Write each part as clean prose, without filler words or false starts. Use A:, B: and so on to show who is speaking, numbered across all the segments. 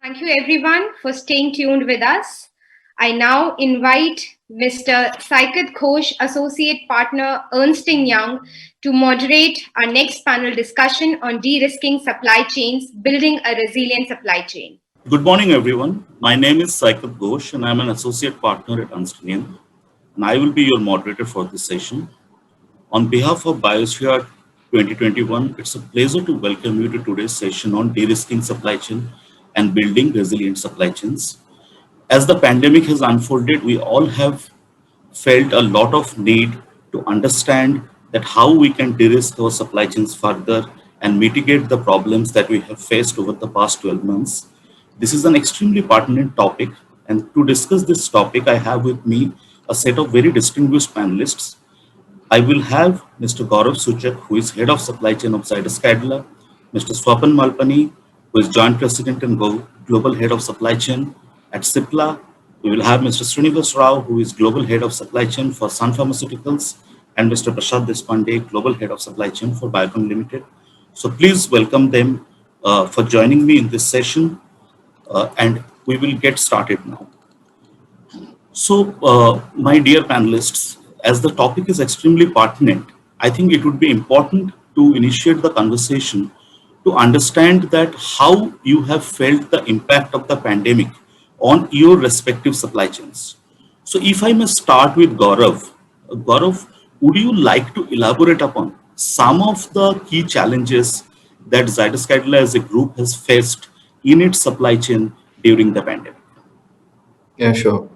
A: Thank you everyone for staying tuned with us. I now invite Mr. Saikat Ghosh, Associate Partner, Ernst& Young, to moderate our next panel discussion on de-risking supply chains, building a resilient supply chain.
B: Good morning, everyone. My name is Saikat Ghosh, and I'm an associate partner at Ernst & Young, and I will be your moderator for this session. On behalf of Biosphere 2021, it's a pleasure to welcome you to today's session on de-risking supply chain and building resilient supply chains. As the pandemic has unfolded, we all have felt a lot of need to understand that how we can de-risk our supply chains further and mitigate the problems that we have faced over the past 12 months. This is an extremely pertinent topic, and to discuss this topic, I have with me a set of very distinguished panelists. I will have Mr. Gaurav Suchak, who is Head of Supply Chain of Zydus Cadila, Mr. Swapan Malpani, who is Joint President and Global Head of Supply Chain at Cipla. We will have Mr. Srinivas Rao, who is Global Head of Supply Chain for Sun Pharmaceuticals, and Mr. Prashad Deshpande, Global Head of Supply Chain for Biocon Limited. So please welcome them for joining me in this session, and we will get started now. So, my dear panelists, as the topic is extremely pertinent, I think it would be important to initiate the conversation to understand that how you have felt the impact of the pandemic on your respective supply chains. So, if I may start with Gaurav, Gaurav, would you like to elaborate upon some of the key challenges that Zydus Cadila as a group has faced in its supply chain during the pandemic?
C: Yeah, sure.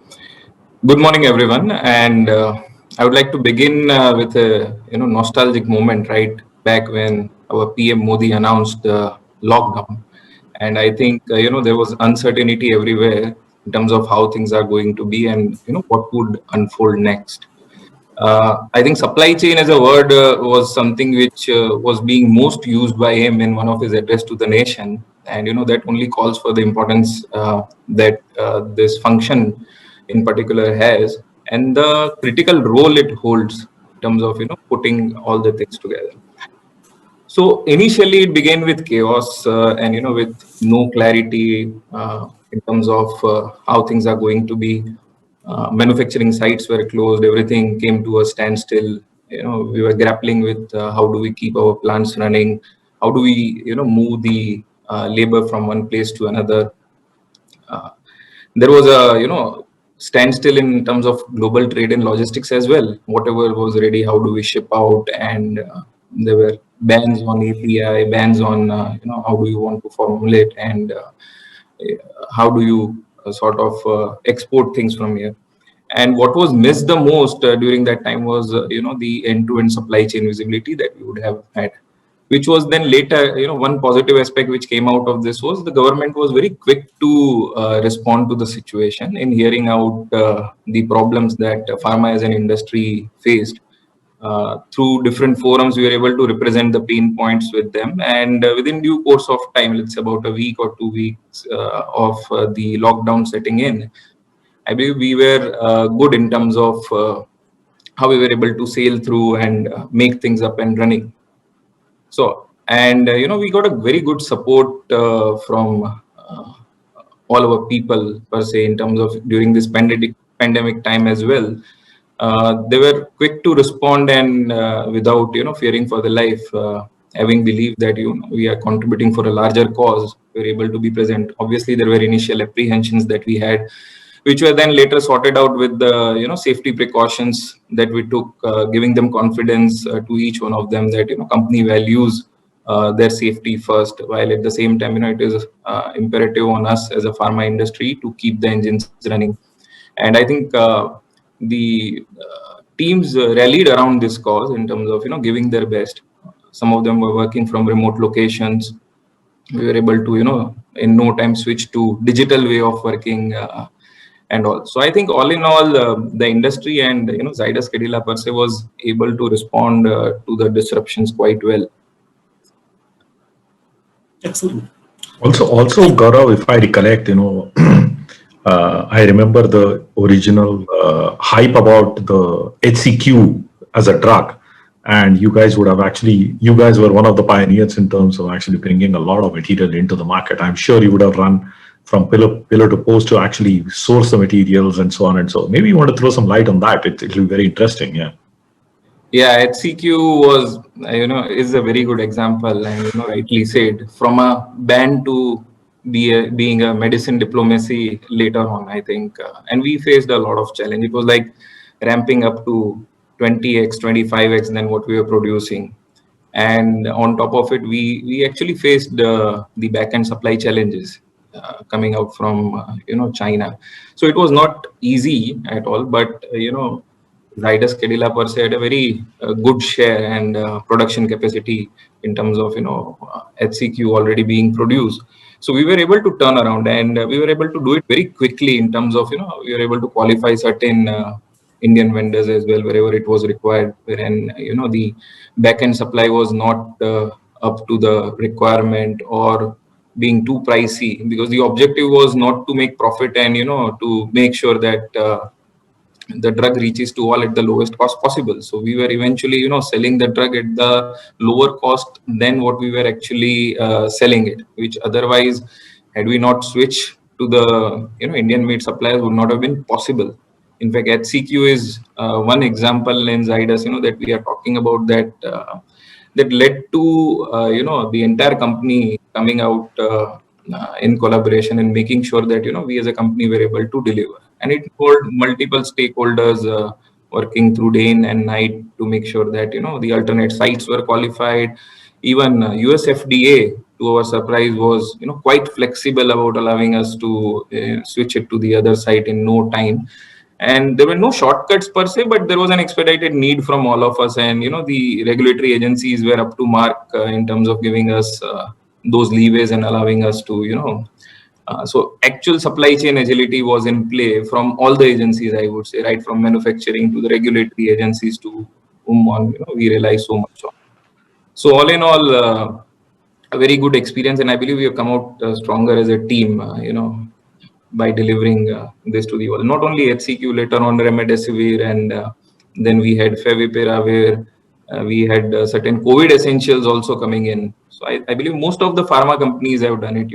C: Good morning, everyone. And I would like to begin with a nostalgic moment, right back when our PM Modi announced the lockdown. And I think there was uncertainty everywhere in terms of how things are going to be and what would unfold next. I think supply chain as a word was something which was being most used by him in one of his address to the nation, and that only calls for the importance that this function in particular has, and the critical role it holds in terms of putting all the things together. So initially it began with chaos and with no clarity in terms of how things are going to be. Manufacturing sites were closed, everything came to a standstill. We were grappling with how do we keep our plants running, how do we move the labor from one place to another. There was a standstill in terms of global trade and logistics as well. Whatever was ready, how do we ship out? And there were bans on API, bans on how do you want to formulate, and how do you sort of export things from here. And what was missed the most during that time was the end-to-end supply chain visibility that we would have had, which was then later, one positive aspect which came out of this was the government was very quick to respond to the situation in hearing out the problems that pharma as an industry faced. Through different forums, we were able to represent the pain points with them, and within due course of time, let's say about a week or 2 weeks of the lockdown setting in, I believe we were good in terms of how we were able to sail through and make things up and running. So, and we got a very good support from all our people per se in terms of during this pandemic time as well. They were quick to respond and without fearing for their life, having believed that we are contributing for a larger cause, we were able to be present. Obviously, there were initial apprehensions that we had, which were then later sorted out with the safety precautions that we took, giving them confidence to each one of them that company values their safety first, while at the same time it is imperative on us as a pharma industry to keep the engines running. And I think the teams rallied around this cause in terms of giving their best. Some of them were working from remote locations. We were able to in no time switch to digital way of working and all. So I think all in all, the industry and Zydus Cadila per se was able to respond to the disruptions quite well.
B: Excellent.
D: Also, Gaurav, if I recollect, I remember the original hype about the HCQ as a drug, and you guys were one of the pioneers in terms of actually bringing a lot of material into the market. I'm sure you would have run from pillar to post to actually source the materials and so on and so. Maybe you want to throw some light on that. It'll be very interesting. Yeah.
C: Yeah, HCQ was, is a very good example, and rightly said, from a band to being a medicine diplomacy later on, I think, and we faced a lot of challenge. It was like ramping up to 20x, 25x than what we were producing, and on top of it, we actually faced the back end supply challenges coming out from China. So it was not easy at all, but Zydus Cadila per se had a very good share and production capacity in terms of HCQ already being produced. So we were able to turn around, and we were able to do it very quickly in terms of we were able to qualify certain Indian vendors as well wherever it was required, wherein the back end supply was not up to the requirement or being too pricey, because the objective was not to make profit and to make sure that the drug reaches to all at the lowest cost possible. So we were eventually selling the drug at the lower cost than what we were actually selling it, which otherwise, had we not switched to the Indian made suppliers, would not have been possible. In fact, HCQ is one example in Zydus that we are talking about, that led to the entire company coming out in collaboration and making sure that we as a company were able to deliver. And it involved multiple stakeholders working through day in and night to make sure that the alternate sites were qualified. Even US FDA, to our surprise, was quite flexible about allowing us to switch it to the other site in no time. And there were no shortcuts per se, but there was an expedited need from all of us, and the regulatory agencies were up to mark in terms of giving us those leeways and allowing us to so actual supply chain agility was in play from all the agencies, I would say, right from manufacturing to the regulatory agencies to whom we rely so much on. So all in all, a very good experience, and I believe we have come out stronger as a team, by delivering this to the world. Not only HCQ, later on Remdesivir, and then we had Favipiravir, we had certain COVID essentials also coming in. So I believe most of the pharma companies have done it,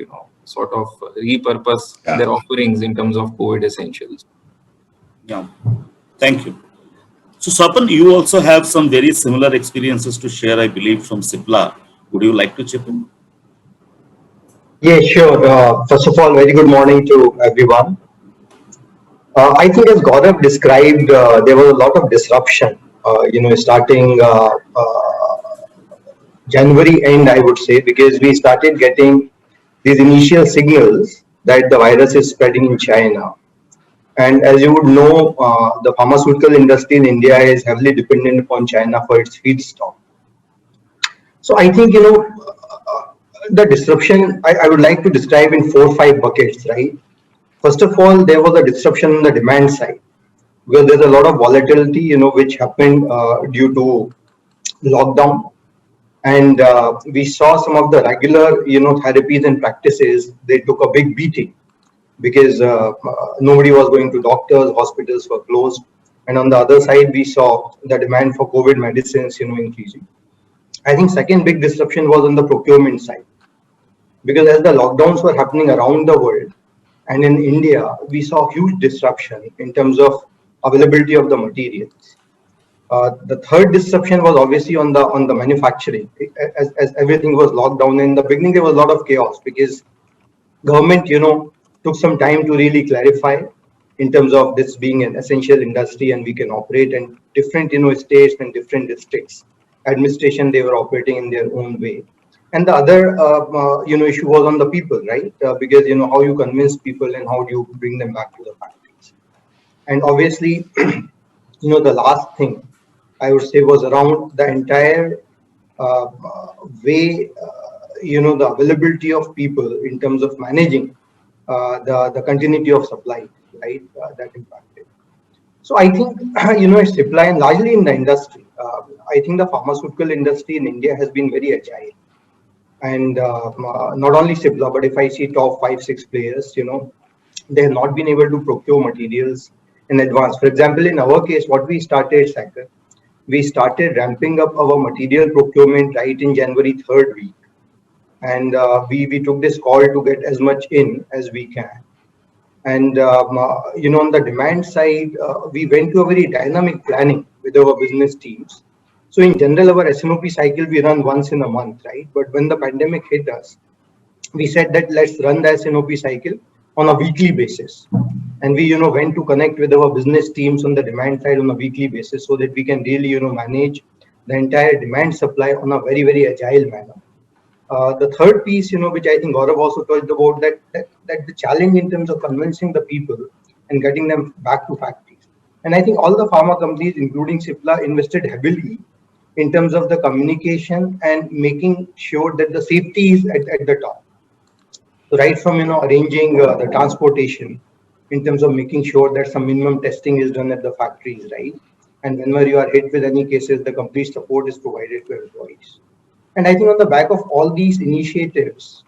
C: sort of repurpose their offerings in terms of COVID essentials.
B: Yeah, thank you. So Swapan, you also have some very similar experiences to share, I believe, from Cipla. Would you like to chip in?
E: Yeah, sure. First of all, very good morning to everyone. I think as Gaurav described, there was a lot of disruption, starting January end, I would say, because we started getting these initial signals that the virus is spreading in China. And as you would know, the pharmaceutical industry in India is heavily dependent upon China for its feedstock. So I think, the disruption, I would like to describe in 4 or 5 buckets, right? First of all, there was a disruption on the demand side, where there's a lot of volatility, which happened due to lockdown. And we saw some of the regular, therapies and practices, they took a big beating because nobody was going to doctors, hospitals were closed. And on the other side, we saw the demand for COVID medicines, increasing. I think second big disruption was on the procurement side, because as the lockdowns were happening around the world and in India, we saw huge disruption in terms of availability of the materials. The third disruption was obviously on the manufacturing. As everything was locked down in the beginning, there was a lot of chaos because government, took some time to really clarify in terms of this being an essential industry and we can operate, and different, states and different districts, administration, they were operating in their own way. And the other, issue was on the people, right? Because, how you convince people and how do you bring them back to the factories. And obviously, the last thing I would say was around the entire way, the availability of people in terms of managing the continuity of supply, right? That impacted. So I think, it's supply and largely in the industry. I think the pharmaceutical industry in India has been very agile. And not only Cipla, but if I see top 5-6 players, they have not been able to procure materials in advance. For example, in our case, what we started, Sagar, we started ramping up our material procurement right in January 3rd week. and we took this call to get as much in as we can. And on the demand side, we went to a very dynamic planning with our business teams. So in general, our SNOP cycle we run once in a month, right? But when the pandemic hit us, we said that let's run the SNOP cycle on a weekly basis. And we, went to connect with our business teams on the demand side on a weekly basis so that we can really, manage the entire demand supply on a very, very agile manner. The third piece, which I think Gaurav also talked about, that the challenge in terms of convincing the people and getting them back to factories. And I think all the pharma companies, including Cipla, invested heavily in terms of the communication and making sure that the safety is at the top. So right from arranging the transportation, in terms of making sure that some minimum testing is done at the factories, right? And whenever you are hit with any cases, the complete support is provided to employees. And I think on the back of all these initiatives,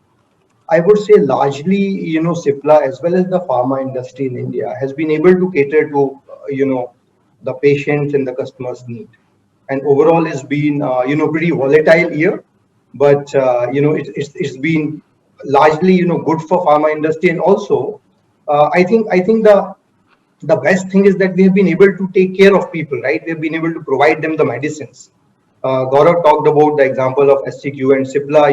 E: I would say largely, Cipla as well as the pharma industry in India has been able to cater to, the patients and the customers' need. And overall, it's been, pretty volatile year, but it's been largely, good for pharma industry. And also, I think the best thing is that we have been able to take care of people, right? We've been able to provide them the medicines. Gaurav talked about the example of SCQ, and Cipla,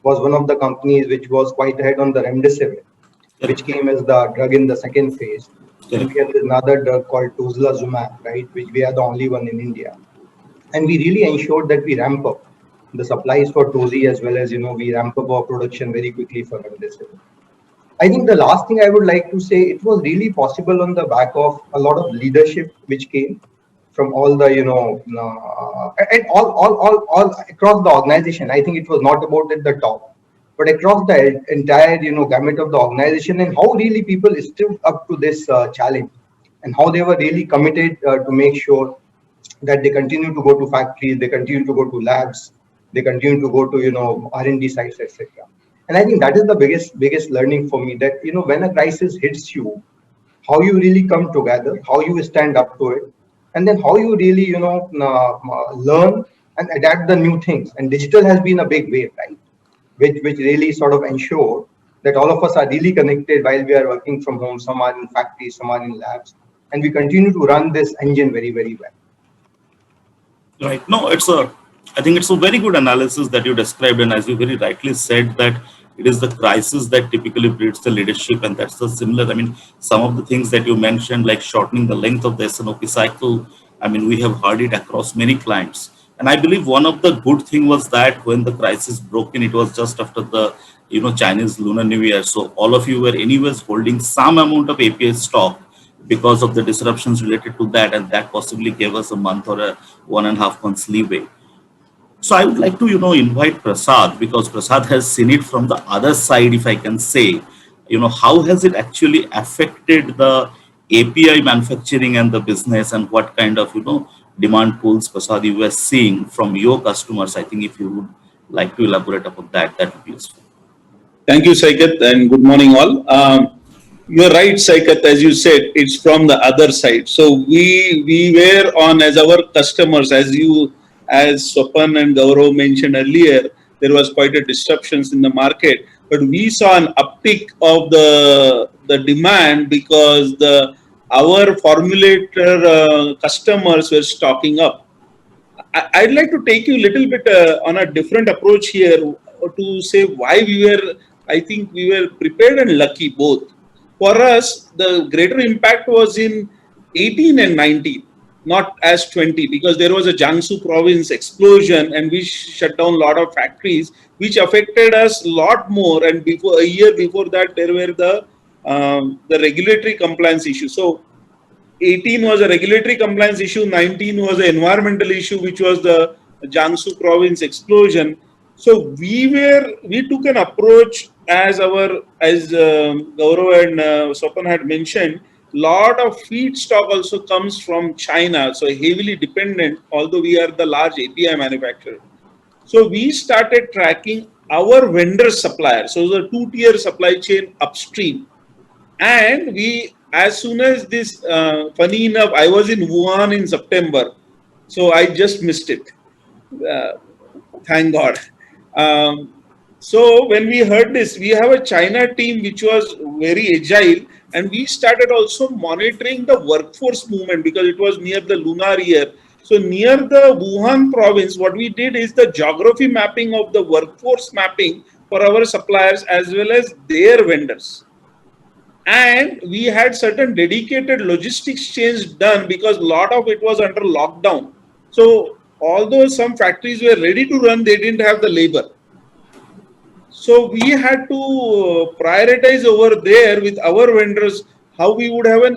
E: was one of the companies which was quite ahead on the remdesivir, which came as the drug in the second phase. And we have another drug called Tocilizumab, right, which we are the only one in India. And we really ensured that we ramp up the supplies for Tozi as well as, we ramp up our production very quickly for remdesivir. I think the last thing I would like to say, it was really possible on the back of a lot of leadership which came from all the, and all across the organization. I think it was not about at the top, but across the entire, gamut of the organization, and how really people stood up to this challenge and how they were really committed to make sure that they continue to go to factories, they continue to go to labs, they continue to go to, R&D sites, etc. And I think that is the biggest learning for me, that, when a crisis hits you, how you really come together, how you stand up to it, and then how you really, learn and adapt the new things. And digital has been a big wave, right? Which really sort of ensure that all of us are really connected while we are working from home. Some are in factories, some are in labs, and we continue to run this engine very, very well.
B: Right. No, I think it's a very good analysis that you described. And as you very rightly said, that it is the crisis that typically breeds the leadership. And that's the similar, I mean, some of the things that you mentioned, like shortening the length of the SNOP cycle, I mean, we have heard it across many clients. And I believe one of the good thing was that when the crisis broke in, it was just after the, Chinese Lunar New Year. So all of you were anyways holding some amount of API stock because of the disruptions related to that. And that possibly gave us a month or a 1.5 months leeway. So I would like to, invite Prasad, because Prasad has seen it from the other side, if I can say, how has it actually affected the API manufacturing and the business, and what kind of, demand pools, Prasad, you were seeing from your customers? I think if you would like to elaborate upon that, that would be useful.
F: Thank you, Saikat, and good morning all. You're right, Saikat, as you said, it's from the other side. So we were on as our customers, as Swapan and Gaurav mentioned earlier, there was quite a disruptions in the market, but we saw an uptick of the demand because our formulator customers were stocking up. I'd like to take you a little bit on a different approach here to say why I think we were prepared and lucky both. For us, the greater impact was in 18 and 19. Not as 20, because there was a Jiangsu province explosion and we shut down a lot of factories, which affected us a lot more. And a year before that, there were the regulatory compliance issue. So 18 was a regulatory compliance issue, 19 was an environmental issue, which was the Jiangsu province explosion. So we took an approach as Gaurav and Swapan had mentioned. Lot of feedstock also comes from China, so heavily dependent, although we are the large API manufacturer. So we started tracking our vendor suppliers, so the two-tier supply chain upstream. And as soon as this, funny enough, I was in Wuhan in September, so I just missed it. Thank God. So when we heard this, we have a China team which was very agile, and we started also monitoring the workforce movement because it was near the lunar year. So near the Wuhan province, what we did is the geography mapping of the workforce mapping for our suppliers as well as their vendors. And we had certain dedicated logistics chains done because a lot of it was under lockdown. So although some factories were ready to run, they didn't have the labor. So we had to prioritize over there with our vendors how we would have an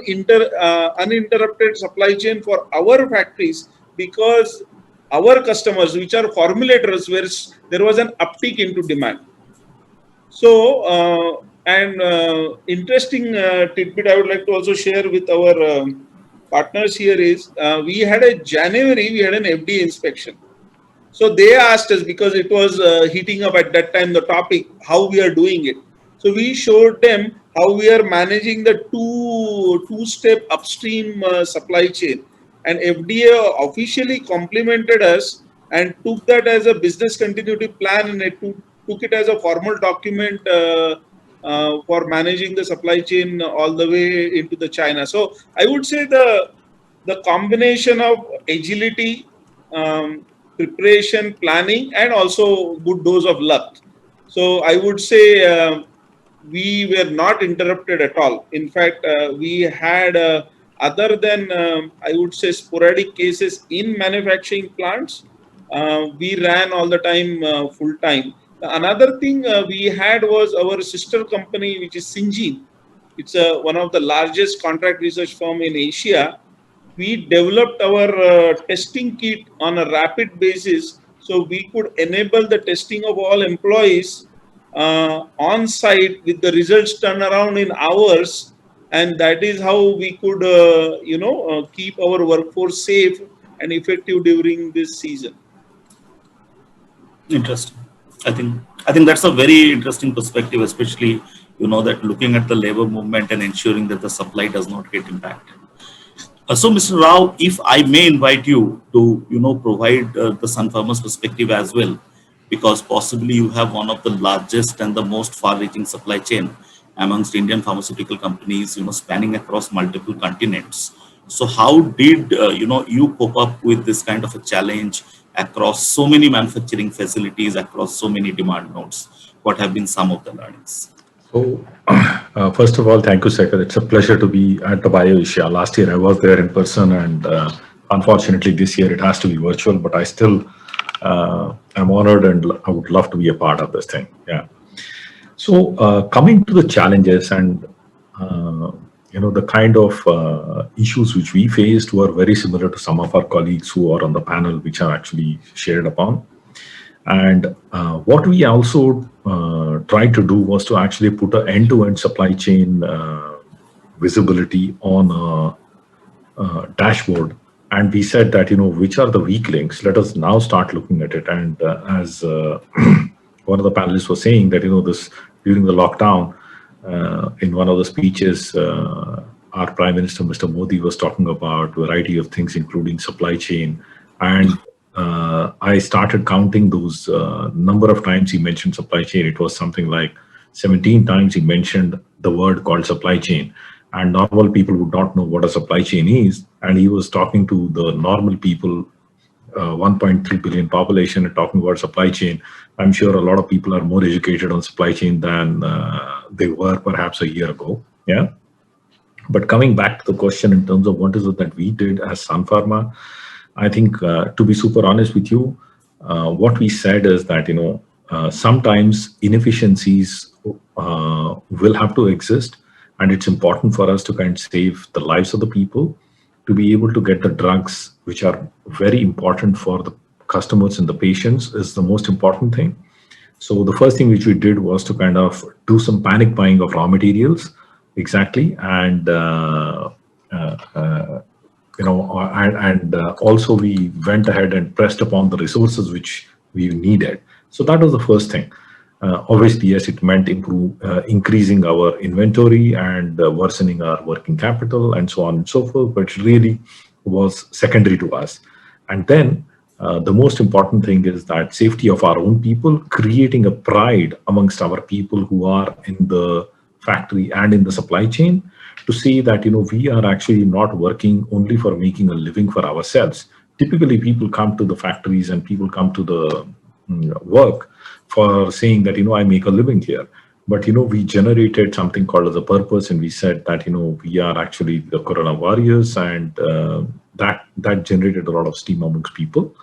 F: uninterrupted supply chain for our factories, because our customers, which are formulators, where there was an uptick into demand. So, interesting tidbit I would like to also share with our partners here is we had an FDA inspection. So they asked us, because it was heating up at that time, the topic, how we are doing it. So we showed them how we are managing the two-step upstream supply chain. And FDA officially complimented us and took that as a business continuity plan, and it took it as a formal document for managing the supply chain all the way into the China. So I would say the combination of agility, preparation, planning, and also good dose of luck. So I would say we were not interrupted at all. In fact, we had other than I would say sporadic cases in manufacturing plants, we ran all the time full time. Another thing we had was our sister company, which is Syngene. It's one of the largest contract research firm in Asia. We developed our testing kit on a rapid basis, so we could enable the testing of all employees on site with the results turnaround in hours, and that is how we could keep our workforce safe and effective during this season.
B: Interesting. I think that's a very interesting perspective, especially that looking at the labor movement and ensuring that the supply does not get impacted. So, Mr. Rao, if I may invite you to provide the Sun Pharma's perspective as well, because possibly you have one of the largest and the most far-reaching supply chain amongst Indian pharmaceutical companies, spanning across multiple continents. So, how did you cope up with this kind of a challenge across so many manufacturing facilities, across so many demand nodes? What have been some of the learnings?
D: So, first of all, thank you, Sekar. It's a pleasure to be at the BioAsia. Last year I was there in person, and unfortunately this year it has to be virtual, but I still am honored and I would love to be a part of this thing. Yeah. So, coming to the challenges and the kind of issues which we faced were very similar to some of our colleagues who are on the panel, which are actually shared upon. And what we also tried to do was to actually put an end-to-end supply chain visibility on a dashboard. And we said that, which are the weak links? Let us now start looking at it. And as one of the panelists was saying that, this during the lockdown, in one of the speeches, our Prime Minister, Mr. Modi, was talking about a variety of things, including supply chain. And I started counting those number of times he mentioned supply chain. It was something like 17 times he mentioned the word called supply chain. And normal people would not know what a supply chain is. And he was talking to the normal people, 1.3 billion population, and talking about supply chain. I'm sure a lot of people are more educated on supply chain than they were perhaps a year ago. Yeah. But coming back to the question in terms of what is it that we did as Sun Pharma, I think to be super honest with you, what we said is that, sometimes inefficiencies will have to exist, and it's important for us to kind of save the lives of the people, to be able to get the drugs which are very important for the customers and the patients is the most important thing. So the first thing which we did was to kind of do some panic buying of raw materials, exactly, and also we went ahead and pressed upon the resources which we needed. So that was the first thing. Obviously, yes, it meant increasing our inventory and worsening our working capital and so on and so forth, but it really was secondary to us. And then The most important thing is that safety of our own people, creating a pride amongst our people who are in the factory and in the supply chain, to say that we are actually not working only for making a living for ourselves. Typically, people come to the factories and people come to the work for saying that I make a living here. But we generated something called as a purpose, and we said that we are actually the Corona warriors, and that generated a lot of steam amongst people.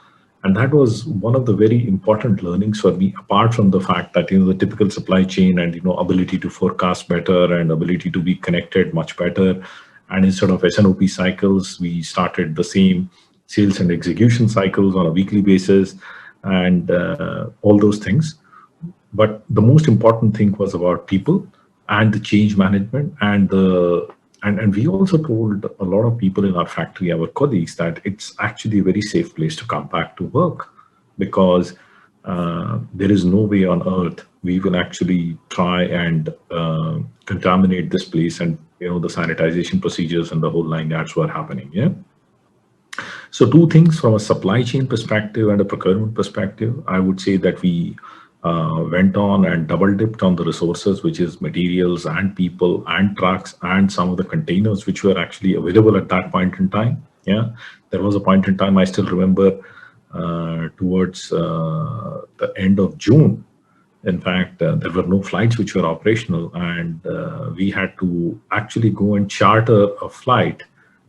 D: And that was one of the very important learnings for me, apart from the fact that the typical supply chain and ability to forecast better and ability to be connected much better. And instead of SNOP cycles, we started the same sales and execution cycles on a weekly basis, and all those things. But the most important thing was about people and the change management, and we also told a lot of people in our factory, our colleagues, that it's actually a very safe place to come back to work, because there is no way on earth we will actually try and contaminate this place, and the sanitization procedures and the whole 9 yards were happening. Yeah. So two things from a supply chain perspective and a procurement perspective, I would say that we went on and double dipped on the resources, which is materials and people and trucks and some of the containers which were actually available at that point in time. Yeah, there was a point in time, I still remember, towards the end of June. In fact, there were no flights which were operational, and we had to actually go and charter a flight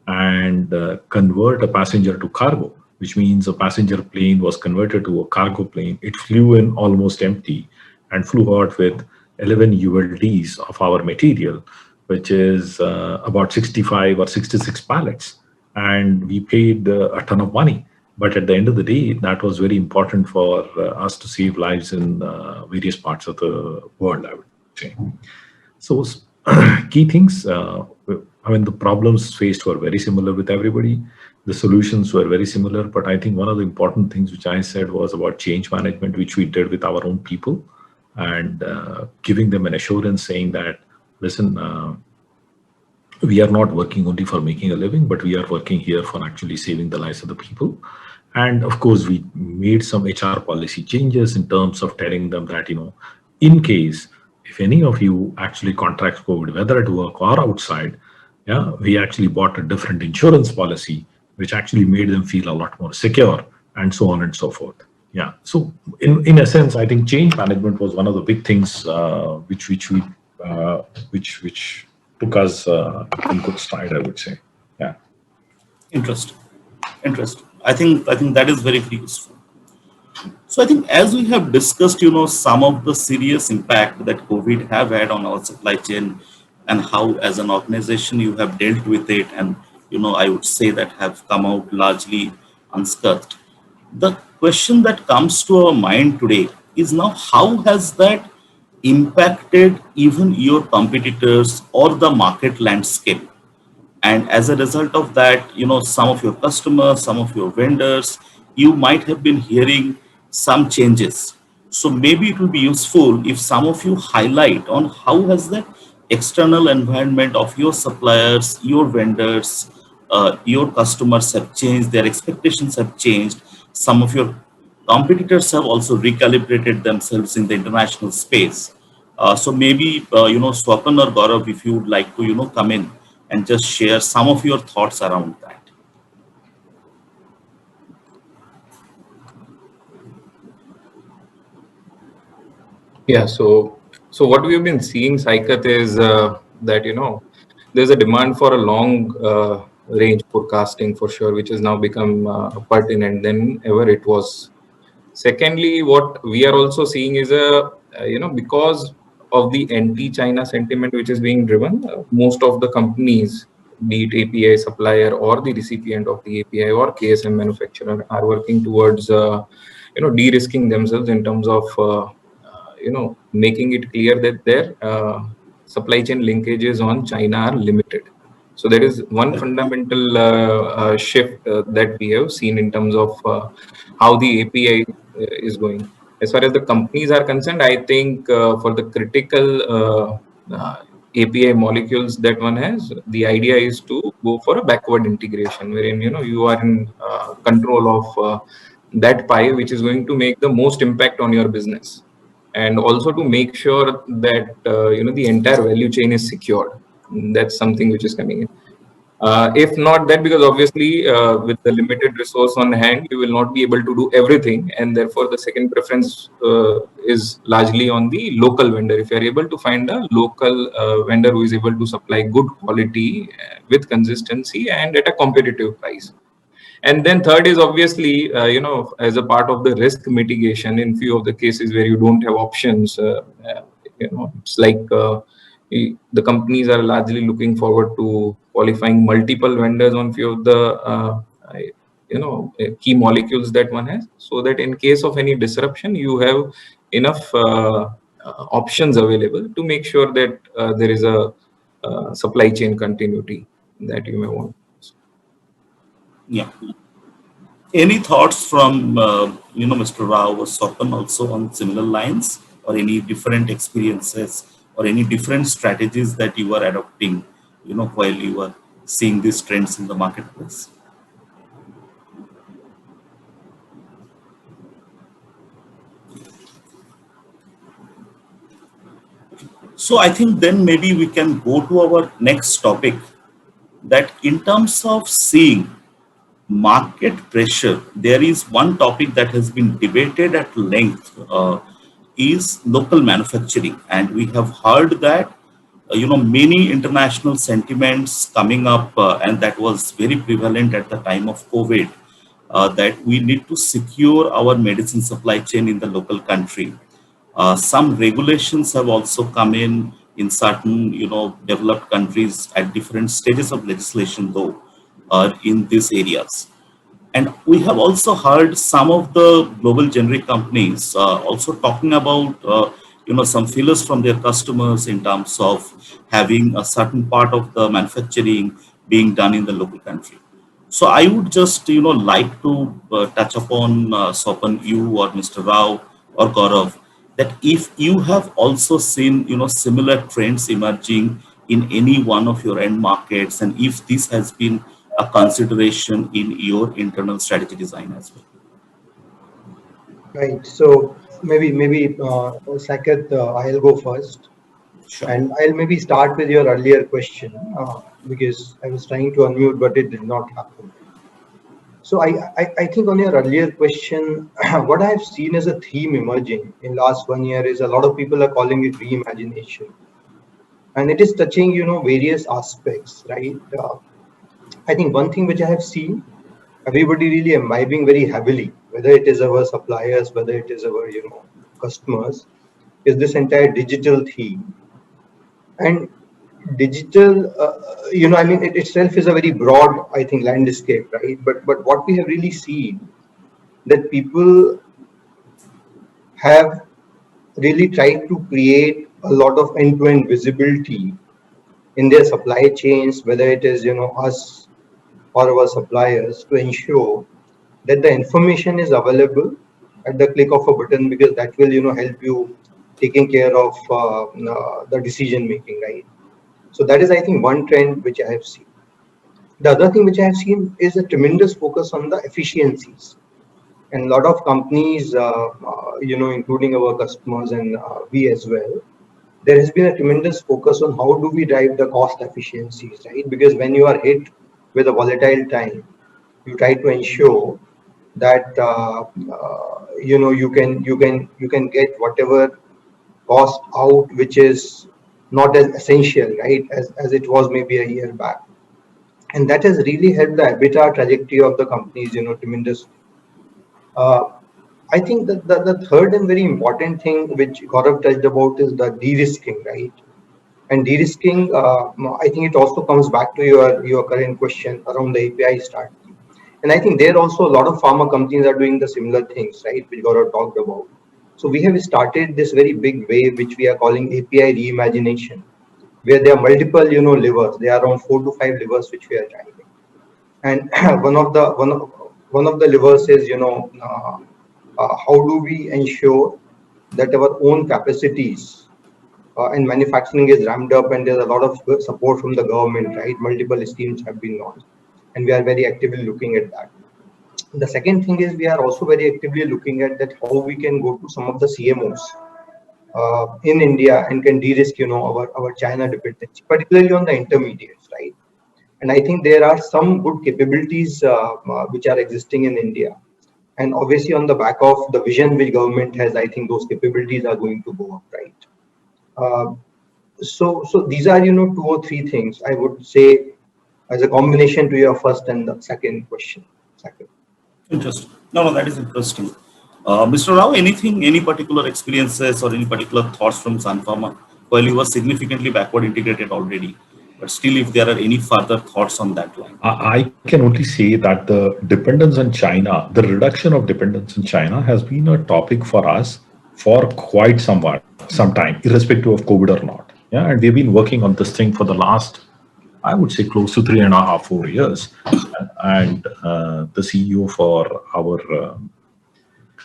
D: and convert a passenger to cargo, which means a passenger plane was converted to a cargo plane. It flew in almost empty and flew out with 11 ULDs of our material, which is about 65 or 66 pallets. And we paid a ton of money. But at the end of the day, that was very important for us to save lives in various parts of the world, I would say. So key things, the problems faced were very similar with everybody. The solutions were very similar, but I think one of the important things which I said was about change management, which we did with our own people, and giving them an assurance saying that, listen, we are not working only for making a living, but we are working here for actually saving the lives of the people. And of course, we made some HR policy changes in terms of telling them that, in case if any of you actually contracts COVID, whether at work or outside, yeah, we actually bought a different insurance policy, which actually made them feel a lot more secure, and so on and so forth. Yeah. So in a sense, I think change management was one of the big things which took us in good stride, I would say. Yeah.
B: Interesting. I think that is very useful. So I think as we have discussed, some of the serious impact that COVID have had on our supply chain, and how as an organization you have dealt with it, and I would say that have come out largely unscathed. The question that comes to our mind today is now, how has that impacted even your competitors or the market landscape? And as a result of that, some of your customers, some of your vendors, you might have been hearing some changes. So maybe it will be useful if some of you highlight on how has that external environment of your suppliers, your vendors, your customers have changed, their expectations have changed. Some of your competitors have also recalibrated themselves in the international space. So maybe, Swapan or Gaurav, if you would like to, come in and just share some of your thoughts around that.
C: Yeah, so what we've been seeing, Saikat, is that there's a demand for a long range forecasting for sure, which has now become pertinent than ever it was. Secondly, what we are also seeing is because of the anti-China sentiment which is being driven, most of the companies, be it API supplier or the recipient of the API or KSM manufacturer, are working towards de-risking themselves in terms of making it clear that their supply chain linkages on China are limited. So there is one fundamental shift that we have seen in terms of how the API is going. As far as the companies are concerned, I think for the critical API molecules that one has, the idea is to go for a backward integration, wherein you are in control of that pie which is going to make the most impact on your business, and also to make sure that the entire value chain is secured. That's something which is coming in. If not that, because obviously with the limited resource on hand, you will not be able to do everything, and therefore the second preference is largely on the local vendor. If you are able to find a local vendor who is able to supply good quality with consistency and at a competitive price. And then third is obviously, as a part of the risk mitigation in few of the cases where you don't have options, it's like the companies are largely looking forward to qualifying multiple vendors on few of the, key molecules that one has, so that in case of any disruption, you have enough options available to make sure that there is a supply chain continuity that you may want.
B: Yeah. Any thoughts from Mr. Rao or Sopan also on similar lines, or any different experiences or any different strategies that you are adopting, while you are seeing these trends in the marketplace? So I think then maybe we can go to our next topic, that in terms of seeing market pressure, there is one topic that has been debated at length, is local manufacturing. And we have heard that, many international sentiments coming up, and that was very prevalent at the time of COVID, that we need to secure our medicine supply chain in the local country. Some regulations have also come in certain, developed countries at different stages of legislation, though, in these areas. And we have also heard some of the global generic companies also talking about, some feelers from their customers in terms of having a certain part of the manufacturing being done in the local country. So I would just, like to touch upon, Sopan, you or Mr. Rao or Gaurav, that if you have also seen, similar trends emerging in any one of your end markets, and if this has been a consideration in your internal strategy design as well.
E: Right. So maybe Saket, I'll go first,
B: Sure.
E: and I'll maybe start with your earlier question because I was trying to unmute, but it did not happen. So I think on your earlier question, what I have seen as a theme emerging in last 1 year is a lot of people are calling it reimagination, and it is touching various aspects, right? I think one thing which I have seen, everybody really imbibing very heavily, whether it is our suppliers, whether it is our customers, is this entire digital theme. And digital, I mean, it itself is a very broad, I think, landscape, right? But what we have really seen, that people have really tried to create a lot of end-to-end visibility in their supply chains, whether it is us or our suppliers, to ensure that the information is available at the click of a button, because that will help you taking care of the decision making, right? So that is, I think, one trend which I have seen. The other thing which I have seen is a tremendous focus on the efficiencies, and a lot of companies, including our customers and we as well, there has been a tremendous focus on how do we drive the cost efficiencies, right? Because when you are hit with a volatile time, you try to ensure that you can get whatever cost out which is not as essential, right, as it was maybe a year back. And that has really helped the EBITDA trajectory of the companies tremendously. I think that the third and very important thing which Gaurav touched about is the de-risking, right? And de-risking, I think it also comes back to your current question around the API strategy. And I think there also a lot of pharma companies are doing the similar things, right, which Gaurav talked about. So we have started this very big wave, which we are calling API reimagination, where there are multiple, levers. There are around 4 to 5 levers which we are driving. And one of the levers is, how do we ensure that our own capacities and manufacturing is ramped up, and there's a lot of support from the government, right? Multiple schemes have been launched, and we are very actively looking at that. The second thing is we are also very actively looking at that how we can go to some of the CMOs in India and can de-risk, our China dependency, particularly on the intermediates, right? And I think there are some good capabilities which are existing in India. And obviously on the back of the vision which government has, I think those capabilities are going to go up, right? So these are, two or three things I would say as a combination to your first and the second question. Second.
B: Interesting. No, that is interesting. Mr. Rao, any particular experiences or any particular thoughts from Sun Pharma while you were significantly backward integrated already? But still, if there are any further thoughts on that line.
D: I can only say that the dependence on China, the reduction of dependence on China has been a topic for us for quite some time, irrespective of COVID or not. Yeah, and we've been working on this thing for the last, I would say, close to 3.5, 4 years. And the CEO for our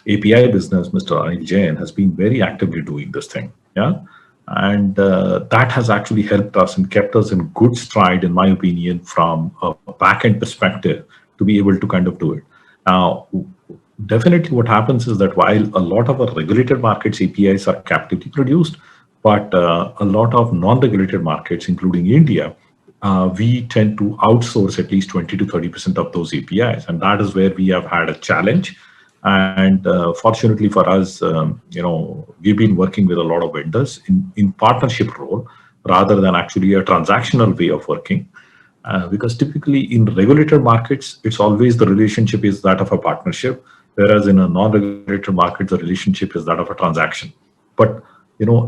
D: API business, Mr. Anil Jain, has been very actively doing this thing. Yeah. And that has actually helped us and kept us in good stride, in my opinion, from a back-end perspective to be able to kind of do it. Now, definitely what happens is that while a lot of our regulated markets APIs are captively produced, but a lot of non-regulated markets, including India, we tend to outsource at least 20 to 30% of those APIs. And that is where we have had a challenge. And fortunately for us, we've been working with a lot of vendors in partnership role rather than actually a transactional way of working. Because typically in regulated markets, it's always the relationship is that of a partnership, whereas in a non-regulated market, the relationship is that of a transaction. But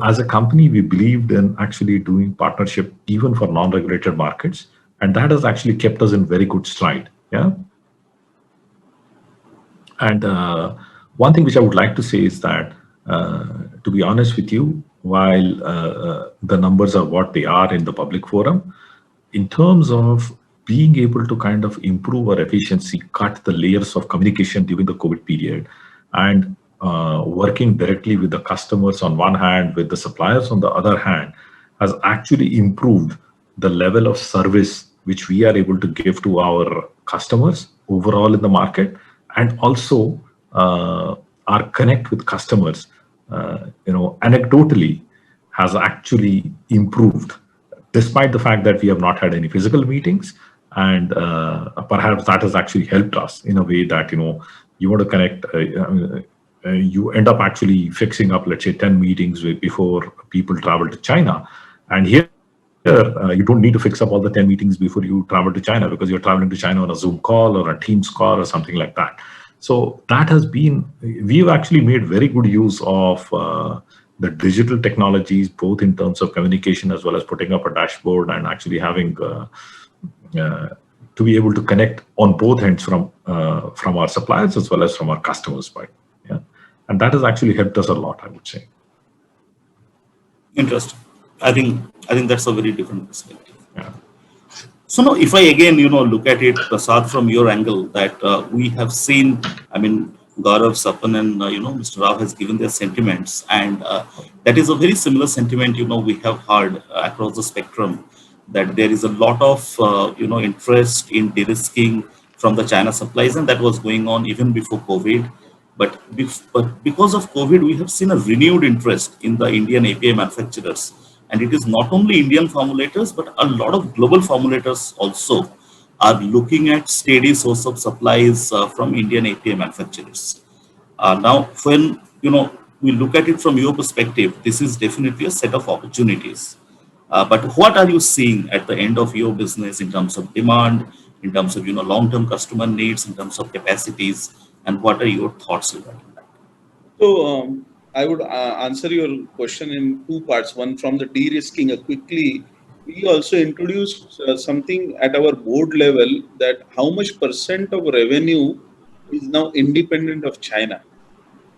D: as a company, we believed in actually doing partnership even for non-regulated markets, and that has actually kept us in very good stride. Yeah. And one thing which I would like to say is that, to be honest with you, while the numbers are what they are in the public forum, in terms of being able to kind of improve our efficiency, cut the layers of communication during the COVID period, and working directly with the customers on one hand, with the suppliers on the other hand, has actually improved the level of service which we are able to give to our customers overall in the market, and also our connect with customers, anecdotally has actually improved, despite the fact that we have not had any physical meetings. And perhaps that has actually helped us in a way that, you want to connect, you end up actually fixing up, let's say, 10 meetings before people travel to China. And here, you don't need to fix up all the 10 meetings before you travel to China, because you're traveling to China on a Zoom call or a Teams call or something like that. So that has been, we've actually made very good use of the digital technologies, both in terms of communication as well as putting up a dashboard and actually having to be able to connect on both ends from our suppliers as well as from our customers' part. Yeah, and that has actually helped us a lot, I would say.
B: Interesting. I think that's a very different perspective. Yeah. So now, if I again, look at it, Prasad, from your angle, that we have seen, Gaurav, Sapan, and Mr. Rao has given their sentiments, and that is a very similar sentiment. We have heard across the spectrum that there is a lot of interest in de-risking from the China supplies, and that was going on even before COVID. But because of COVID, we have seen a renewed interest in the Indian API manufacturers. And it is not only Indian formulators, but a lot of global formulators also are looking at steady source of supplies from Indian API manufacturers. Now, when we look at it from your perspective, this is definitely a set of opportunities. But what are you seeing at the end of your business in terms of demand, in terms of long-term customer needs, in terms of capacities, and what are your thoughts regarding that?
F: So I would answer your question in two parts. One, from the de-risking quickly, we also introduced something at our board level, that how much % of revenue is now independent of China.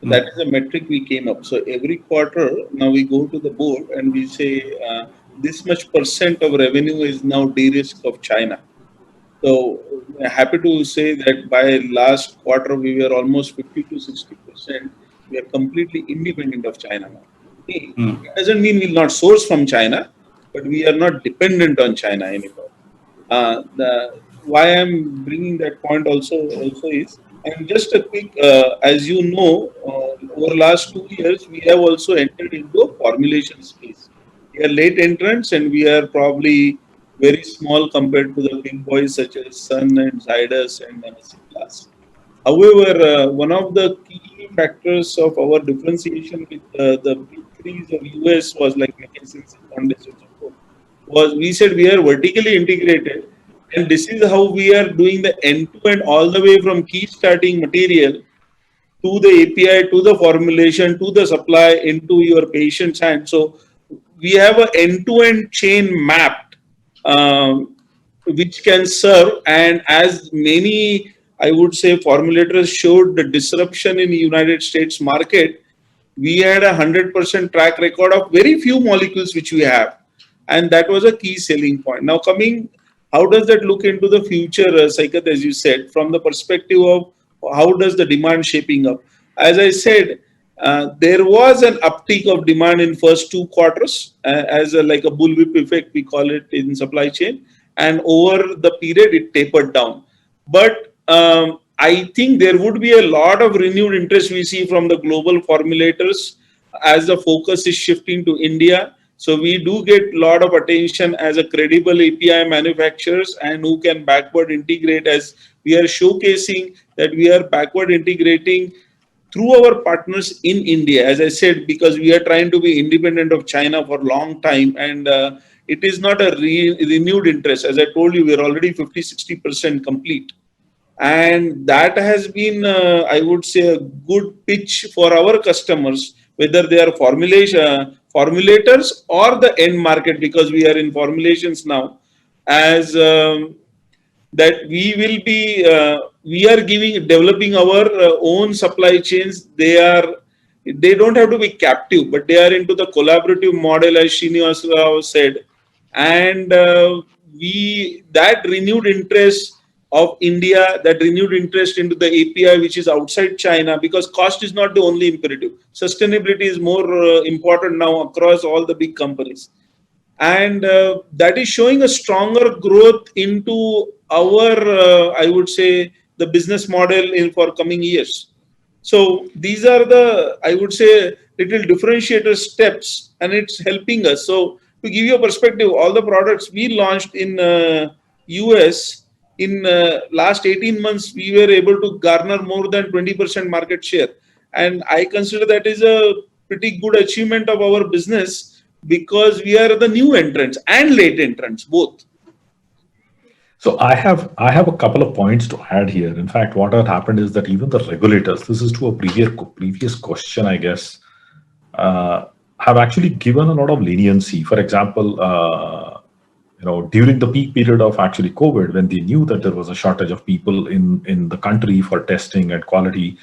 F: That is a metric we came up. So every quarter now we go to the board and we say this much % of revenue is now de-risk of China. So happy to say that by last quarter we were almost 50 to 60%. We are completely independent of China now. It doesn't mean we'll not source from China, but we are not dependent on China anymore. Why I'm bringing that point also is And just a quick, as you know, over last 2 years, we have also entered into a formulation space. We are late entrants and we are probably very small compared to the big boys such as Sun and Zydus and Ciplas. However, one of the key factors of our differentiation with the big threes of US was like McKinsey, Condes, and so forth, was we said we are vertically integrated, and this is how we are doing the end-to-end all the way from key starting material to the API, to the formulation, to the supply into your patient's hand. So we have an end-to-end chain mapped, which can serve. And as many, I would say, formulators showed the disruption in the United States market, we had 100% track record of very few molecules which we have. And that was a key selling point. Now coming, how does that look into the future, Saikat, as you said, from the perspective of how does the demand shaping up? As I said, there was an uptick of demand in first 2 quarters as like a bullwhip effect, we call it in supply chain. And over the period, it tapered down. But I think there would be a lot of renewed interest we see from the global formulators as the focus is shifting to India. So we do get a lot of attention as a credible API manufacturers and who can backward integrate, as we are showcasing that we are backward integrating through our partners in India. As I said, because we are trying to be independent of China for a long time, and it is not a renewed interest. As I told you, we are already 50-60% complete. And that has been, I would say, a good pitch for our customers, whether they are formulators or the end market, because we are in formulations now, as that we will be, we are developing our own supply chains. They don't have to be captive, but they are into the collaborative model, as Srinivasa said. And that renewed interest of India, that renewed interest into the API, which is outside China, because cost is not the only imperative. Sustainability is more important now across all the big companies. And that is showing a stronger growth into our, I would say, the business model for coming years. So these are the, I would say, little differentiator steps, and it's helping us. So to give you a perspective, all the products we launched in US, in last 18 months, we were able to garner more than 20% market share. And I consider that is a pretty good achievement of our business, because we are the new entrants and late entrants, both.
D: So I have a couple of points to add here. In fact, what had happened is that even the regulators, this is to a previous question, I guess, have actually given a lot of leniency. For example, during the peak period of actually COVID, when they knew that there was a shortage of people in the country for testing and quality,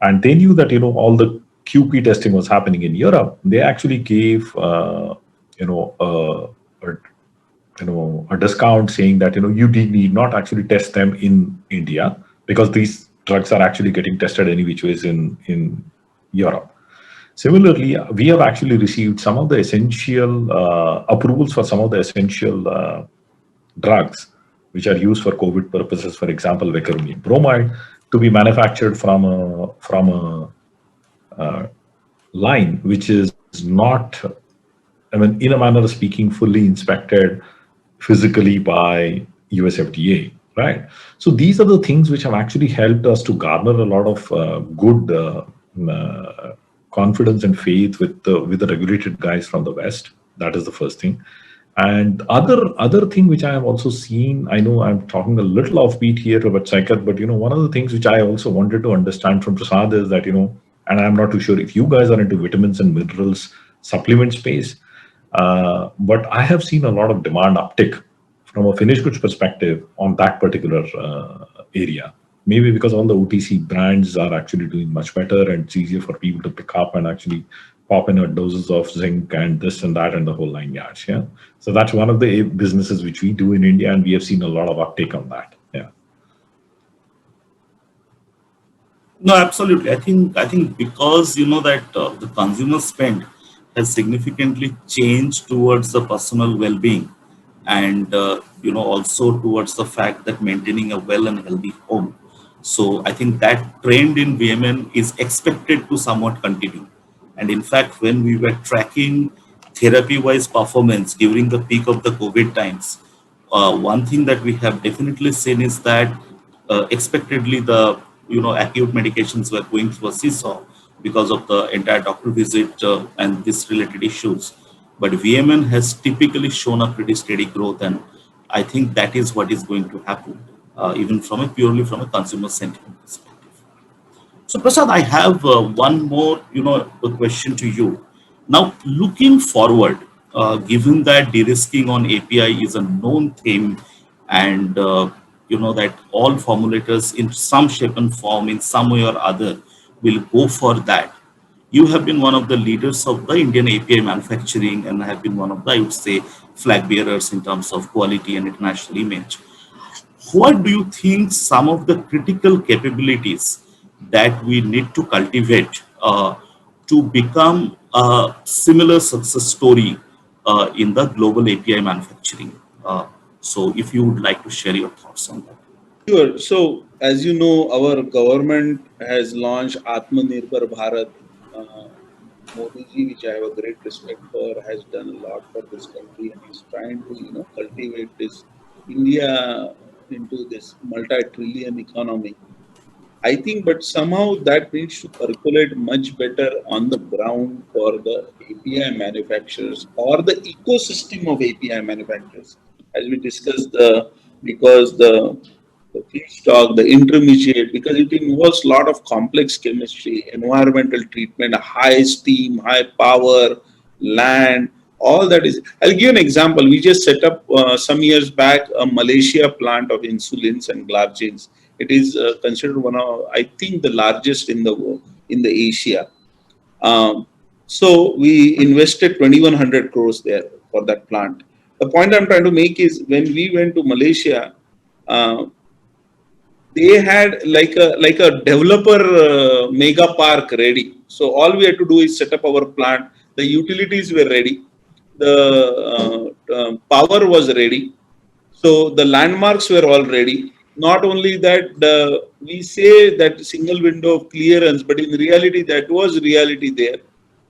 D: and they knew that all the QP testing was happening in Europe, they actually gave a discount, saying that you need not actually test them in India, because these drugs are actually getting tested any which ways in Europe. Similarly, we have actually received some of the essential approvals for some of the essential drugs which are used for COVID purposes. For example, Vecuronium bromide, to be manufactured from a line which is not, in a manner of speaking, fully inspected physically by US FDA, right? So these are the things which have actually helped us to garner a lot of good confidence and faith with the regulated guys from the West. That is the first thing. And other thing which I have also seen, I know I'm talking a little offbeat here about Saikat, but one of the things which I also wanted to understand from Prasad is that, and I'm not too sure if you guys are into vitamins and minerals supplement space, but I have seen a lot of demand uptick from a finished goods perspective on that particular area. Maybe because all the OTC brands are actually doing much better, and it's easier for people to pick up and actually pop in a doses of zinc and this and that and the whole 9 yards. Yeah. So that's one of the businesses which we do in India, and we have seen a lot of uptake on that. Yeah.
B: No, absolutely. I think because that the consumer spend has significantly changed towards the personal well-being, and also towards the fact that maintaining a well and healthy home So I think that trend in VMN is expected to somewhat continue. And in fact, when we were tracking therapy-wise performance during the peak of the COVID times, one thing that we have definitely seen is that expectedly the acute medications were going through a seesaw because of the entire doctor visit and this related issues. But VMN has typically shown a pretty steady growth, and I think that is what is going to happen, even from a purely from a consumer sentiment perspective. So Prasad, I have one more, a question to you. Now, looking forward, given that de-risking on API is a known theme, and that all formulators in some shape and form, in some way or other, will go for that. You have been one of the leaders of the Indian API manufacturing and have been one of the, I would say, flag bearers in terms of quality and international image. What do you think some of the critical capabilities that we need to cultivate to become a similar success story in the global API manufacturing? So if you would like to share your thoughts on that.
F: Sure. So, as you know, our government has launched Atmanirbhar Bharat. Modi ji, which I have a great respect for, has done a lot for this country and is trying to, cultivate this India into this multi-trillion economy. I think, but somehow that needs to percolate much better on the ground for the API manufacturers or the ecosystem of API manufacturers. As we discussed, because the feedstock, the intermediate, because it involves a lot of complex chemistry, environmental treatment, high steam, high power, land, all that is. I'll give you an example. We just set up some years back a Malaysia plant of insulins and glargines. It is considered one of, I think, the largest in the world, in the Asia. So we invested 2,100 crores there for that plant. The point I'm trying to make is when we went to Malaysia, they had like a developer mega park ready. So all we had to do is set up our plant. The utilities were ready. The power was ready. So the landmarks were all ready. Not only that, we say that single window of clearance, but in reality, that was reality there.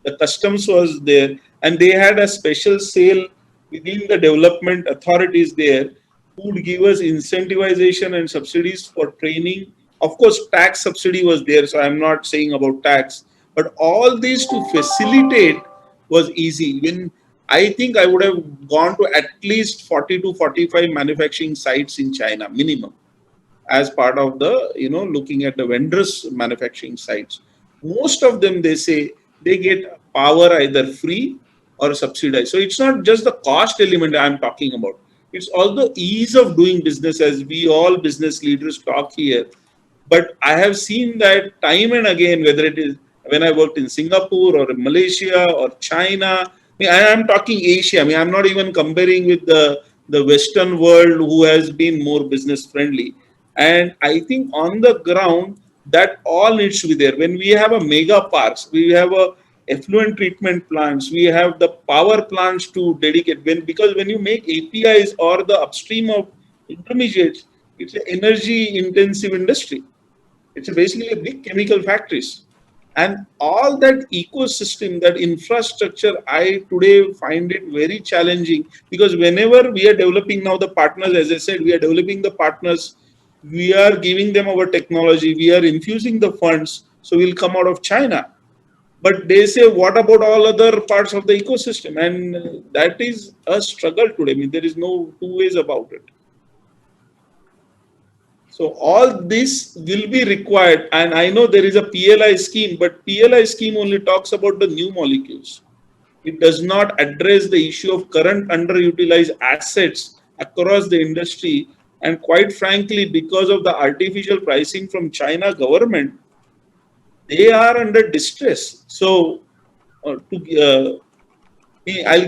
F: The customs was there, and they had a special sale within the development authorities there who would give us incentivization and subsidies for training. Of course, tax subsidy was there, so I'm not saying about tax, but all these to facilitate was easy. When I think I would have gone to at least 40 to 45 manufacturing sites in China minimum as part of the, looking at the vendors' manufacturing sites. Most of them, they say they get power either free or subsidized. So it's not just the cost element I'm talking about. It's all the ease of doing business, as we all business leaders talk here. But I have seen that time and again, whether it is when I worked in Singapore or in Malaysia or China. I am talking Asia. I'm not even comparing with the Western world who has been more business friendly. And I think on the ground, that all needs to be there. When we have a mega parks, we have a effluent treatment plants, we have the power plants to dedicate. Because when you make APIs or the upstream of intermediates, it's an energy intensive industry. It's basically a big chemical factories. And all that ecosystem, that infrastructure, I today find it very challenging, because whenever we are developing now the partners, as I said, we are developing the partners, we are giving them our technology, we are infusing the funds, so we'll come out of China. But they say, what about all other parts of the ecosystem? And that is a struggle today. There is no two ways about it. So all this will be required, and I know there is a PLI scheme, but PLI scheme only talks about the new molecules. It does not address the issue of current underutilized assets across the industry. And quite frankly, because of the artificial pricing from China government, they are under distress. So I'll give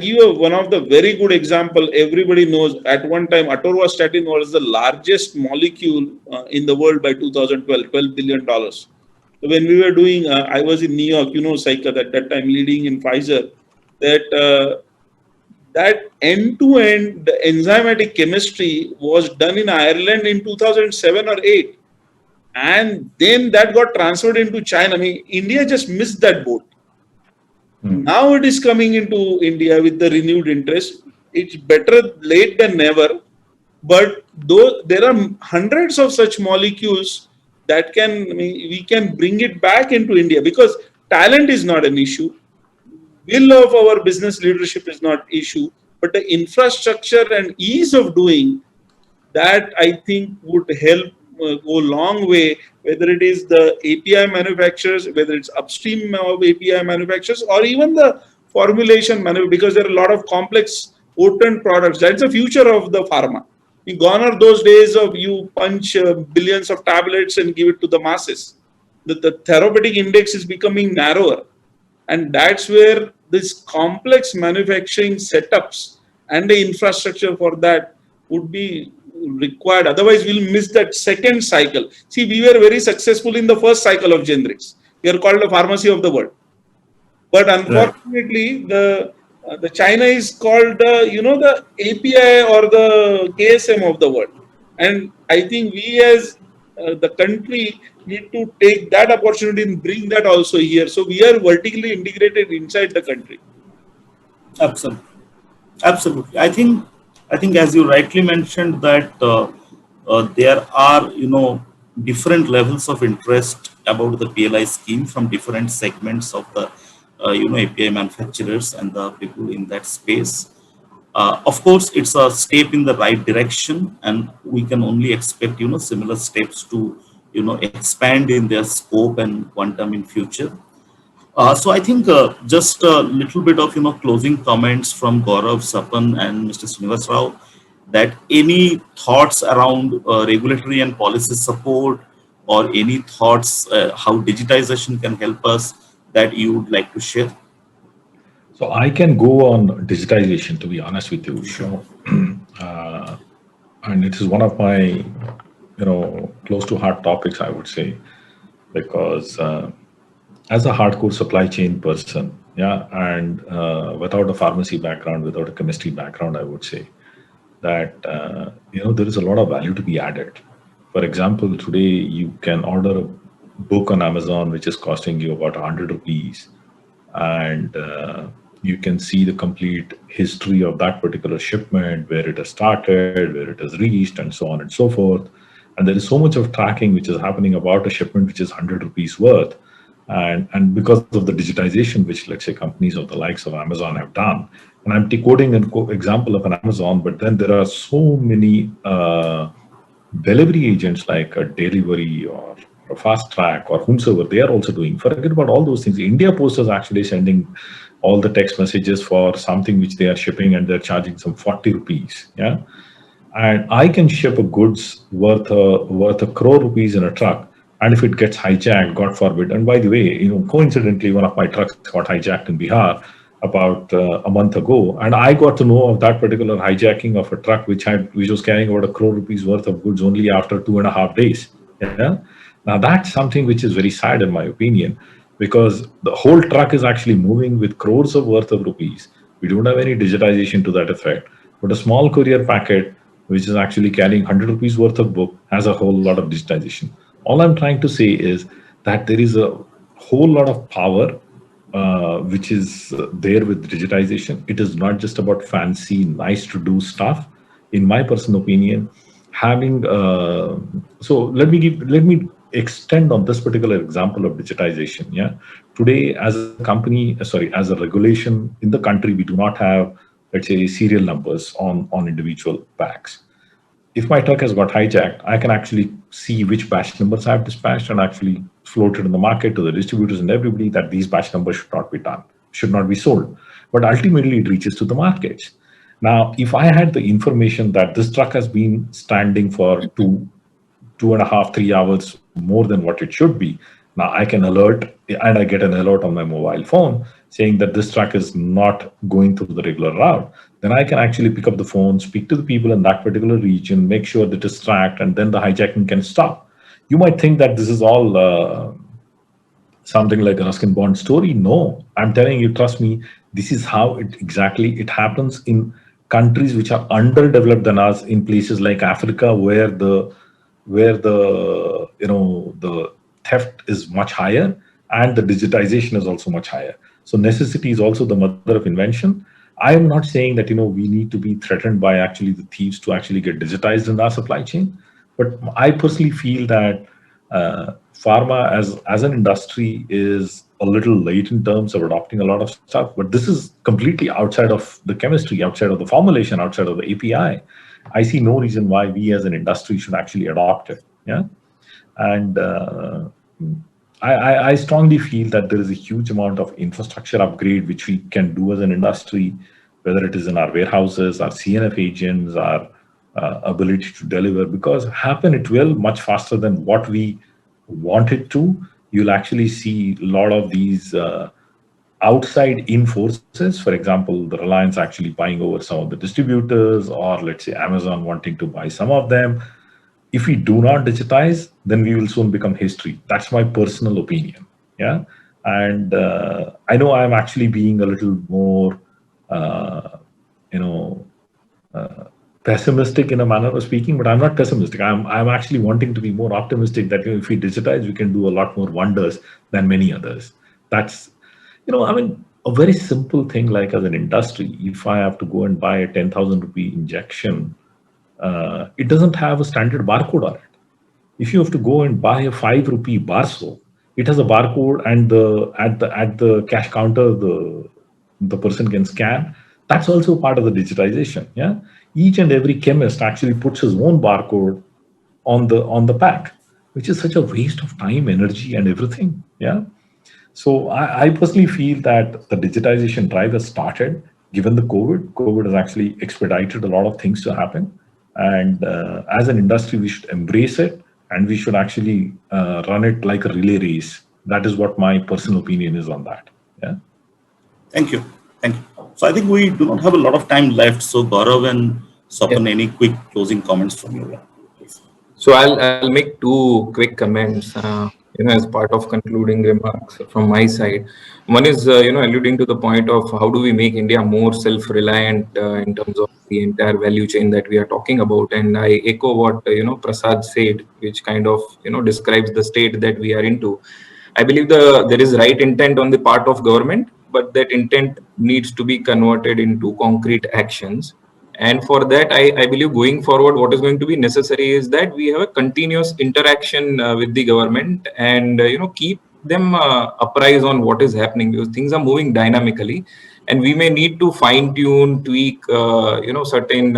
F: you one of the very good example. Everybody knows at one time atorvastatin was the largest molecule in the world by 2012, $12 billion. So when we were doing, I was in New York, Saikat at that time leading in Pfizer, that end-to-end enzymatic chemistry was done in Ireland in 2007 or 8. and then that got transferred into China. I mean, India just missed that boat. Now it is coming into India with the renewed interest. It's better late than never. But though there are hundreds of such molecules that we can bring it back into India, because talent is not an issue. Will of our business leadership is not issue, but the infrastructure and ease of doing that, I think, would help go a long way, whether it is the API manufacturers, whether it's upstream of API manufacturers, or even the formulation because there are a lot of complex potent products. That's the future of the pharma. Gone are those days of you punch billions of tablets and give it to the masses. The therapeutic index is becoming narrower. And that's where this complex manufacturing setups and the infrastructure for that would be required. Otherwise, we'll miss that second cycle. See, we were very successful in the first cycle of generics. We are called the pharmacy of the world. But unfortunately, the China is called the API or the KSM of the world. And I think we as the country need to take that opportunity and bring that also here. So we are vertically integrated inside the country.
B: Absolutely. Absolutely. I think as you rightly mentioned that there are, different levels of interest about the PLI scheme from different segments of the, API manufacturers and the people in that space. Of course, it's a step in the right direction, and we can only expect, similar steps to, expand in their scope and quantum in future. So I think just a little bit of closing comments from Gaurav, Sapan, and Mr. Srinivas Rao, that any thoughts around regulatory and policy support, or any thoughts how digitization can help us that you would like to share?
D: So I can go on digitization, to be honest with you.
B: Sure.
D: And it is one of my, close to heart topics, I would say, because as a hardcore supply chain person, and without a pharmacy background, without a chemistry background, I would say that, there is a lot of value to be added. For example, today you can order a book on Amazon, which is costing you about 100 rupees. And you can see the complete history of that particular shipment, where it has started, where it has reached, and so on and so forth. And there is so much of tracking which is happening about a shipment which is 100 rupees worth. And because of the digitization, which, let's say, companies of the likes of Amazon have done, and I'm quoting an example of an Amazon, but then there are so many delivery agents like a Delivery or a Fast Track or whomsoever, they are also doing. Forget about all those things. India Post is actually sending all the text messages for something which they are shipping, and they're charging some 40 rupees. Yeah. And I can ship a goods worth a crore rupees in a truck. And if it gets hijacked, God forbid, and by the way, coincidentally, one of my trucks got hijacked in Bihar about a month ago, and I got to know of that particular hijacking of a truck which was carrying about a crore rupees worth of goods only after 2.5 days. Yeah. Now that's something which is very sad in my opinion, because the whole truck is actually moving with crores of worth of rupees. We don't have any digitization to that effect, but a small courier packet which is actually carrying 100 rupees worth of book has a whole lot of digitization. All I'm trying to say is that there is a whole lot of power which is there with digitization. It is not just about fancy, nice to do stuff. In my personal opinion, having so let me extend on this particular example of digitization. Yeah, today as a company, as a regulation in the country, we do not have, let's say, serial numbers on individual bags. If my truck has got hijacked, I can actually see which batch numbers I have dispatched and actually float it in the market to the distributors and everybody that these batch numbers should not be sold. But ultimately it reaches to the markets. Now, if I had the information that this truck has been standing for 2.5, 3 hours more than what it should be, now I can alert, and I get an alert on my mobile phone saying that this truck is not going through the regular route, then I can actually pick up the phone, speak to the people in that particular region, make sure that it's tracked, and then the hijacking can stop. You might think that this is all something like a Ruskin Bond story. No, I'm telling you, trust me, this is how it happens in countries which are underdeveloped than us, in places like Africa, where the where the theft is much higher and the digitization is also much higher. So necessity is also the mother of invention. I am not saying that we need to be threatened by actually the thieves to actually get digitized in our supply chain, but I personally feel that pharma as an industry is a little late in terms of adopting a lot of stuff. But this is completely outside of the chemistry, outside of the formulation, outside of the API. I see no reason why we as an industry should actually adopt it. Yeah, and I strongly feel that there is a huge amount of infrastructure upgrade which we can do as an industry, whether it is in our warehouses, our CNF agents, our ability to deliver, because happen it will much faster than what we want it to. You'll actually see a lot of these outside in forces. For example, the Reliance actually buying over some of the distributors, or let's say Amazon wanting to buy some of them. If we do not digitize, then we will soon become history. That's my personal opinion. Yeah. And I know I'm actually being a little more, pessimistic in a manner of speaking, but I'm not pessimistic. I'm actually wanting to be more optimistic that if we digitize, we can do a lot more wonders than many others. That's, a very simple thing, like as an industry, if I have to go and buy a 10,000 rupee injection, it doesn't have a standard barcode on it. If you have to go and buy a 5 rupee bar soap, it has a barcode, and at the cash counter, the person can scan. That's also part of the digitization. Yeah, each and every chemist actually puts his own barcode on the pack, which is such a waste of time, energy, and everything. Yeah. So I personally feel that the digitization drive has started. Given the COVID has actually expedited a lot of things to happen. And as an industry, we should embrace it, and we should actually run it like a relay race. That is what my personal opinion is on that. Yeah.
B: Thank you. Thank you. So I think we do not have a lot of time left. So Gaurav and Swapan, any quick closing comments from you? Please.
C: So I'll make two quick comments, as part of concluding remarks from my side. One is, alluding to the point of how do we make India more self-reliant in terms of the entire value chain that we are talking about. And I echo what, Prasad said, which kind of, describes the state that we are into. I believe there is right intent on the part of government, but that intent needs to be converted into concrete actions. And for that, I believe going forward, what is going to be necessary is that we have a continuous interaction with the government, and keep them apprised on what is happening, because things are moving dynamically, and we may need to fine tune, tweak, certain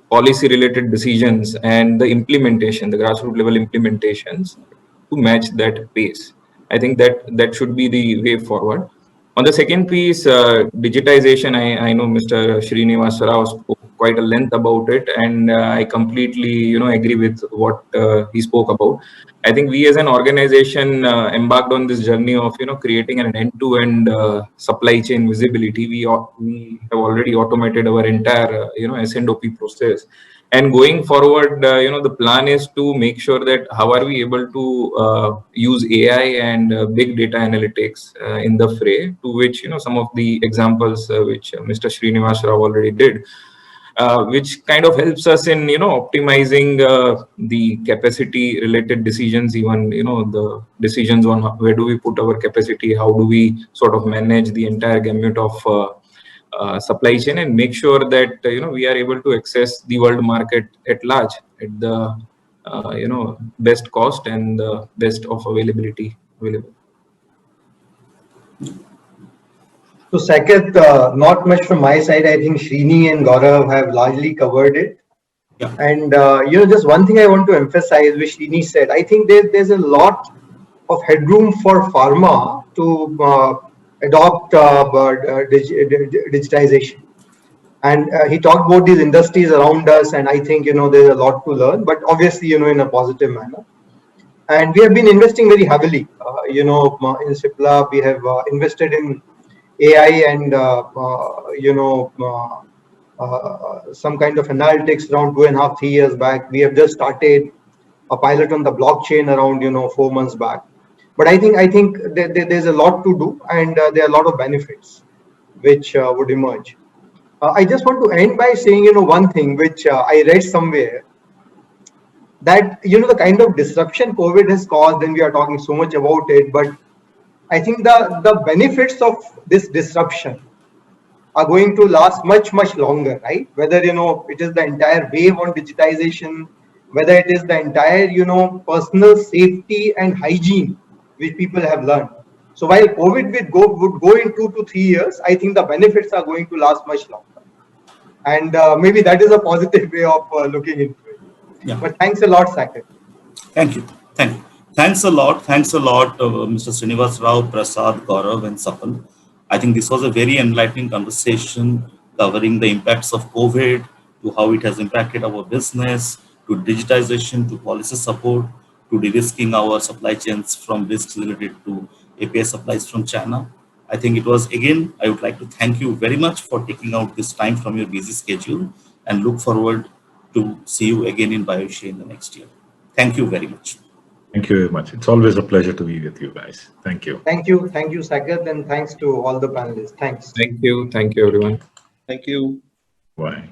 C: policy related decisions and the implementation, the grassroots level implementations, to match that pace. I think that should be the way forward. On the second piece, digitization, I know Mr. Srinivas Rao spoke quite a length about it, and I completely, agree with what he spoke about. I think we as an organization embarked on this journey of, creating an end-to-end supply chain visibility. We have already automated our entire, S&OP process. And going forward, the plan is to make sure that how are we able to use AI and big data analytics in the fray, to which, some of the examples which Mr. Srinivas Rao already did, which kind of helps us in, optimizing the capacity related decisions, even, the decisions on where do we put our capacity, how do we sort of manage the entire gamut of supply chain, and make sure that we are able to access the world market at large at the best cost and the best of availability available.
E: So Saket, not much from my side. I think Srini and Gaurav have largely covered it.
B: Yeah.
E: And just one thing I want to emphasize, which Srini said, I think there's a lot of headroom for pharma to adopt digitization. And he talked about these industries around us, and I think there's a lot to learn, but obviously in a positive manner. And we have been investing very heavily. In Cipla, we have invested in AI and some kind of analytics around 2.5, 3 years back. We have just started a pilot on the blockchain around 4 months back. But I think there's a lot to do, and there are a lot of benefits which would emerge. I just want to end by saying one thing which I read somewhere, that, the kind of disruption COVID has caused, and we are talking so much about it, but I think the benefits of this disruption are going to last much, much longer, right? Whether, it is the entire wave on digitization, whether it is the entire, personal safety and hygiene, which people have learned. So while COVID would go in 2 to 3 years, I think the benefits are going to last much longer. And maybe that is a positive way of looking into it.
B: Yeah.
E: But thanks a lot, Saket.
B: Thank you. Thanks a lot, Mr. Srinivas Rao, Prasad, Gaurav, and Sapal. I think this was a very enlightening conversation covering the impacts of COVID, to how it has impacted our business, to digitization, to policy support, to de-risking our supply chains from risks related to API supplies from China. I think it was, again, I would like to thank you very much for taking out this time from your busy schedule, and look forward to see you again in BioAsia in the next year. Thank you very much.
D: Thank you very much. It's always a pleasure to be with you guys. Thank you.
E: Thank you, Saket, and thanks to all the panelists. Thanks.
C: Thank you, everyone.
F: Thank you.
D: Bye.